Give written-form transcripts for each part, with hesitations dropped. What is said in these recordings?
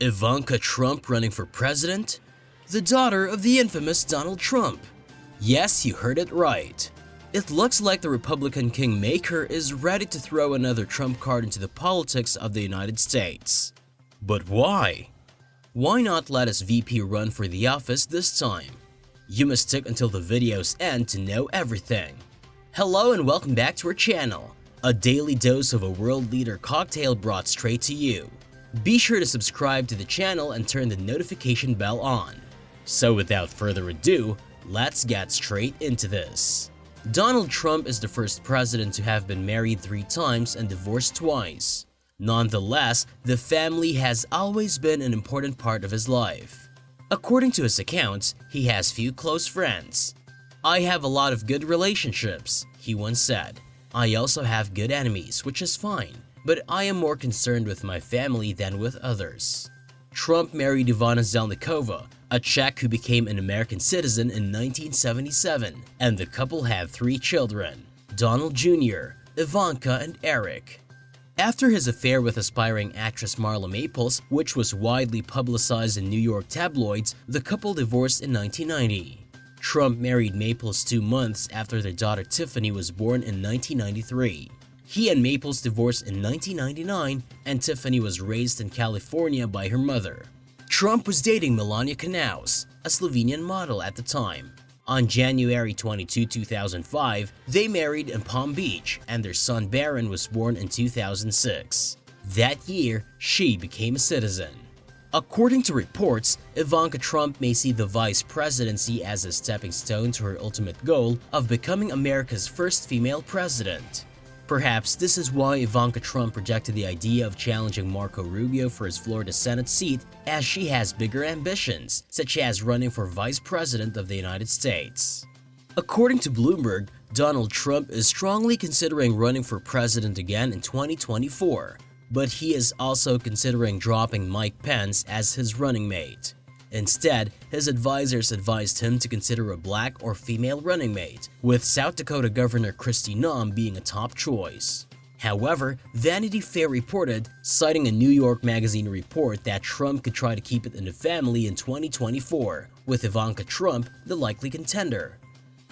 Ivanka Trump running for president? The daughter of the infamous Donald Trump. Yes, you heard it right. It looks like the Republican kingmaker is ready to throw another Trump card into the politics of the United States. But why? Why not let his VP run for the office this time? You must stick until the video's end to know everything. Hello and welcome back to our channel, a daily dose of a world leader cocktail brought straight to you. Be sure to subscribe to the channel and turn the notification bell on. So without further ado, let's get straight into this. Donald Trump is the first president to have been married 3 times and divorced twice. Nonetheless, the family has always been an important part of his life. According to his accounts, he has few close friends. "I have a lot of good relationships," he once said. "I also have good enemies, which is fine, but I am more concerned with my family than with others." Trump married Ivana Trump, a Czech who became an American citizen in 1977, and the couple had 3 children, Donald Jr., Ivanka, and Eric. After his affair with aspiring actress Marla Maples, which was widely publicized in New York tabloids, the couple divorced in 1990. Trump married Maples 2 months after their daughter Tiffany was born in 1993. He and Maples divorced in 1999, and Tiffany was raised in California by her mother. Trump was dating Melania Knauss, a Slovenian model at the time. On January 22, 2005, they married in Palm Beach, and their son Barron was born in 2006. That year, she became a citizen. According to reports, Ivanka Trump may see the vice presidency as a stepping stone to her ultimate goal of becoming America's first female president. Perhaps this is why Ivanka Trump rejected the idea of challenging Marco Rubio for his Florida Senate seat, as she has bigger ambitions, such as running for Vice President of the United States. According to Bloomberg, Donald Trump is strongly considering running for president again in 2024, but he is also considering dropping Mike Pence as his running mate. Instead, his advisors advised him to consider a black or female running mate, with South Dakota Governor Kristi Noem being a top choice. However, Vanity Fair reported, citing a New York Magazine report, that Trump could try to keep it in the family in 2024, with Ivanka Trump the likely contender.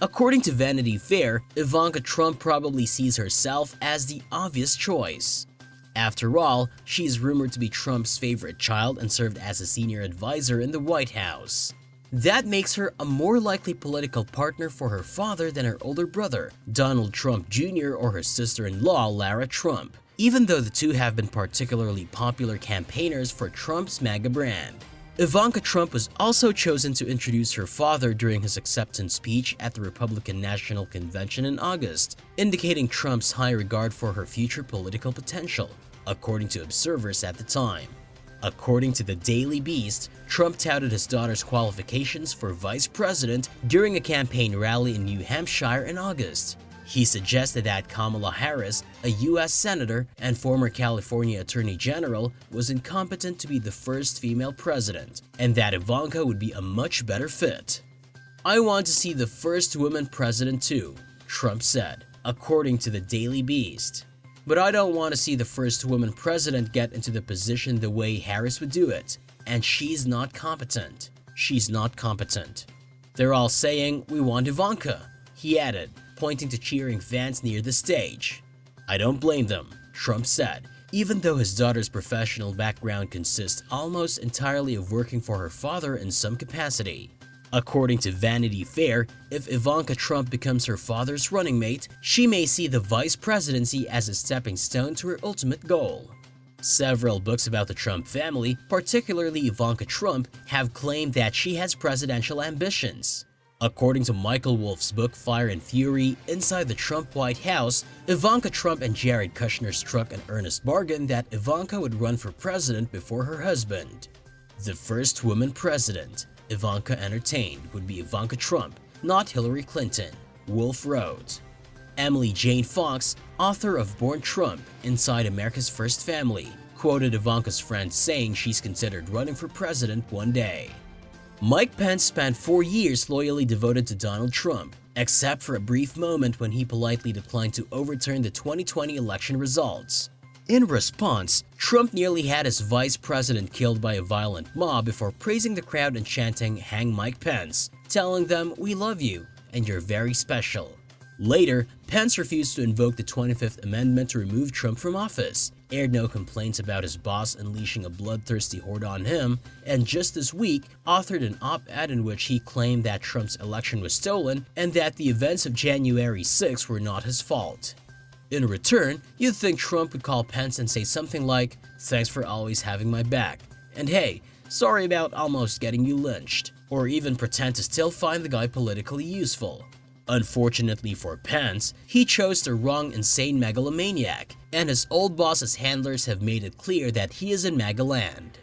According to Vanity Fair, Ivanka Trump probably sees herself as the obvious choice. After all, she is rumored to be Trump's favorite child and served as a senior advisor in the White House. That makes her a more likely political partner for her father than her older brother, Donald Trump Jr., or her sister-in-law, Lara Trump, even though the two have been particularly popular campaigners for Trump's MAGA brand. Ivanka Trump was also chosen to introduce her father during his acceptance speech at the Republican National Convention in August, indicating Trump's high regard for her future political potential, according to observers at the time. According to the Daily Beast, Trump touted his daughter's qualifications for vice president during a campaign rally in New Hampshire in August. He suggested that Kamala Harris, a U.S. Senator and former California Attorney General, was incompetent to be the first female president, and that Ivanka would be a much better fit. "I want to see the first woman president too," Trump said, according to the Daily Beast. "But I don't want to see the first woman president get into the position the way Harris would do it, and she's not competent. She's not competent. They're all saying, 'We want Ivanka,'" he added, pointing to cheering fans near the stage. "I don't blame them," Trump said, even though his daughter's professional background consists almost entirely of working for her father in some capacity. According to Vanity Fair, if Ivanka Trump becomes her father's running mate, she may see the vice presidency as a stepping stone to her ultimate goal. Several books about the Trump family, particularly Ivanka Trump, have claimed that she has presidential ambitions. According to Michael Wolff's book Fire and Fury, Inside the Trump White House, Ivanka Trump and Jared Kushner struck an earnest bargain that Ivanka would run for president before her husband. The first woman president Ivanka entertained would be Ivanka Trump, not Hillary Clinton, Wolff wrote. Emily Jane Fox, author of Born Trump, Inside America's First Family, quoted Ivanka's friend saying she's considered running for president one day. Mike Pence spent 4 years loyally devoted to Donald Trump, except for a brief moment when he politely declined to overturn the 2020 election results. In response, Trump nearly had his vice president killed by a violent mob before praising the crowd and chanting "Hang Mike Pence," telling them, "We love you, and you're very special." Later, Pence refused to invoke the 25th Amendment to remove Trump from office, aired no complaints about his boss unleashing a bloodthirsty horde on him, and just this week authored an op-ed in which he claimed that Trump's election was stolen and that the events of January 6 were not his fault. In return, you'd think Trump would call Pence and say something like, "Thanks for always having my back," and "Hey, sorry about almost getting you lynched," or even pretend to still find the guy politically useful. Unfortunately for Pence, he chose the wrong insane megalomaniac, and his old boss's handlers have made it clear that he is in MAGA land.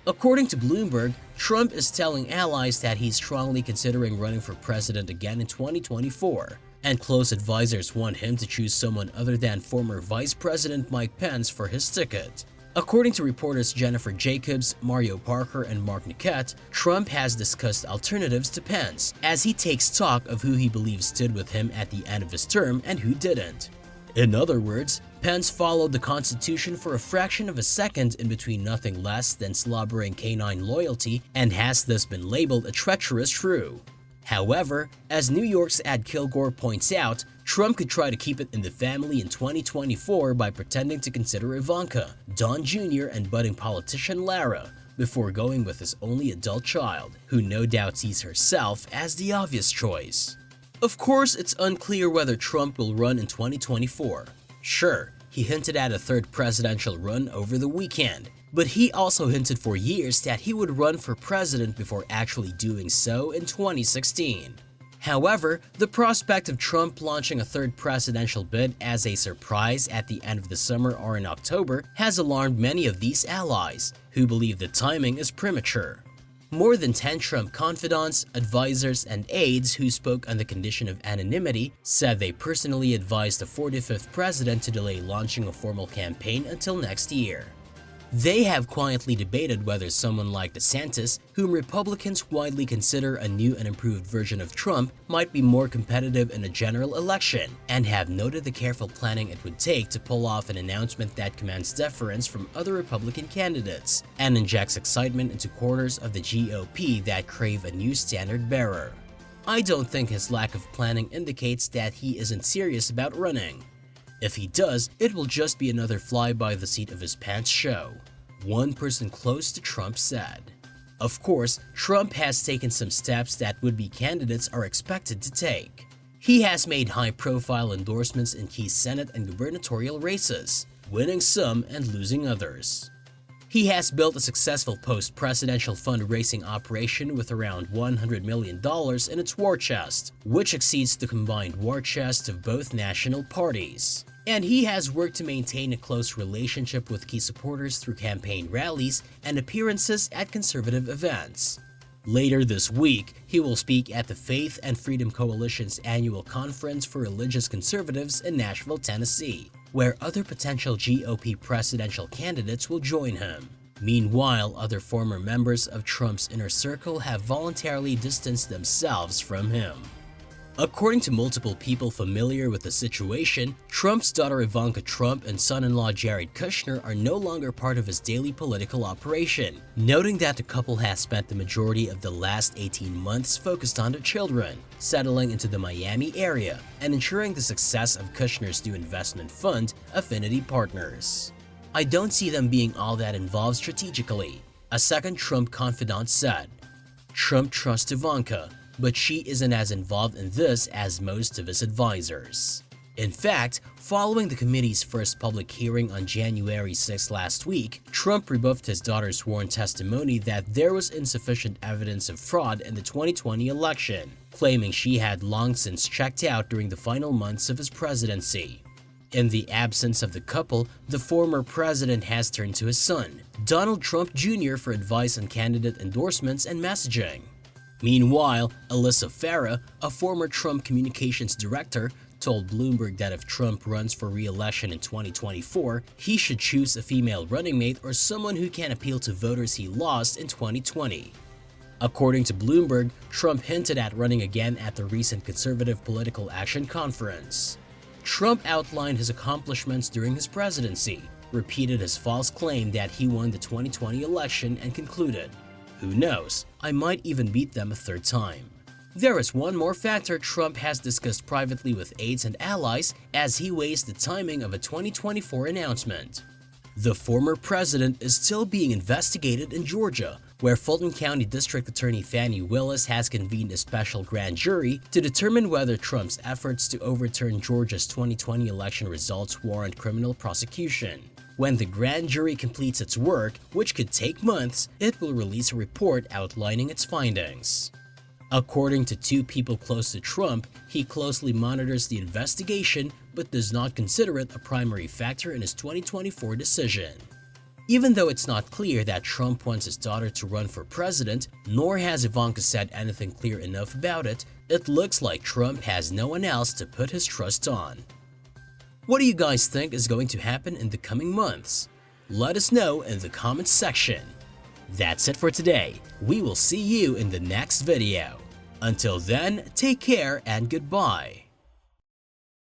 According to Bloomberg, Trump is telling allies that he's strongly considering running for president again in 2024, and close advisors want him to choose someone other than former Vice President Mike Pence for his ticket. According to reporters Jennifer Jacobs, Mario Parker, and Mark Niket, Trump has discussed alternatives to Pence as he takes stock of who he believes stood with him at the end of his term and who didn't. In other words, Pence followed the Constitution for a fraction of a second in between nothing less than slobbering canine loyalty and has thus been labeled a treacherous shrew. However, as New York's Ad Kilgore points out, Trump could try to keep it in the family in 2024 by pretending to consider Ivanka, Don Jr., and budding politician Lara, before going with his only adult child, who no doubt sees herself as the obvious choice. Of course, it's unclear whether Trump will run in 2024. Sure, he hinted at a third presidential run over the weekend, but he also hinted for years that he would run for president before actually doing so in 2016. However, the prospect of Trump launching a third presidential bid as a surprise at the end of the summer or in October has alarmed many of these allies, who believe the timing is premature. More than 10 Trump confidants, advisors, and aides who spoke on the condition of anonymity said they personally advised the 45th president to delay launching a formal campaign until next year. They have quietly debated whether someone like DeSantis, whom Republicans widely consider a new and improved version of Trump, might be more competitive in a general election, and have noted the careful planning it would take to pull off an announcement that commands deference from other Republican candidates and injects excitement into quarters of the GOP that crave a new standard bearer. I don't think his lack of planning indicates that he isn't serious about running. If he does, it will just be another fly by the seat of his pants show, one person close to Trump said. Of course, Trump has taken some steps that would-be candidates are expected to take. He has made high-profile endorsements in key Senate and gubernatorial races, winning some and losing others. He has built a successful post-presidential fundraising operation with around $100 million in its war chest, which exceeds the combined war chest of both national parties. And he has worked to maintain a close relationship with key supporters through campaign rallies and appearances at conservative events. Later this week, he will speak at the Faith and Freedom Coalition's annual conference for religious conservatives in Nashville, Tennessee, where other potential GOP presidential candidates will join him. Meanwhile, other former members of Trump's inner circle have voluntarily distanced themselves from him. According to multiple people familiar with the situation, Trump's daughter Ivanka Trump and son-in-law Jared Kushner are no longer part of his daily political operation, noting that the couple has spent the majority of the last 18 months focused on their children, settling into the Miami area, and ensuring the success of Kushner's new investment fund, Affinity Partners. "I don't see them being all that involved strategically," a second Trump confidant said. Trump trusts Ivanka, but she isn't as involved in this as most of his advisors. In fact, following the committee's first public hearing on January 6 last week, Trump rebuffed his daughter's sworn testimony that there was insufficient evidence of fraud in the 2020 election, claiming she had long since checked out during the final months of his presidency. In the absence of the couple, the former president has turned to his son, Donald Trump Jr., for advice on candidate endorsements and messaging. Meanwhile, Alyssa Farah, a former Trump communications director, told Bloomberg that if Trump runs for re-election in 2024, he should choose a female running mate or someone who can appeal to voters he lost in 2020. According to Bloomberg, Trump hinted at running again at the recent Conservative Political Action Conference. Trump outlined his accomplishments during his presidency, repeated his false claim that he won the 2020 election and concluded, "Who knows, I might even beat them a third time." There is one more factor Trump has discussed privately with aides and allies as he weighs the timing of a 2024 announcement. The former president is still being investigated in Georgia, where Fulton County District Attorney Fani Willis has convened a special grand jury to determine whether Trump's efforts to overturn Georgia's 2020 election results warrant criminal prosecution. When the grand jury completes its work, which could take months, it will release a report outlining its findings. According to two people close to Trump, he closely monitors the investigation but does not consider it a primary factor in his 2024 decision. Even though it's not clear that Trump wants his daughter to run for president, nor has Ivanka said anything clear enough about it, it looks like Trump has no one else to put his trust on. What do you guys think is going to happen in the coming months? Let us know in the comments section. That's it for today. We will see you in the next video. Until then, take care and goodbye.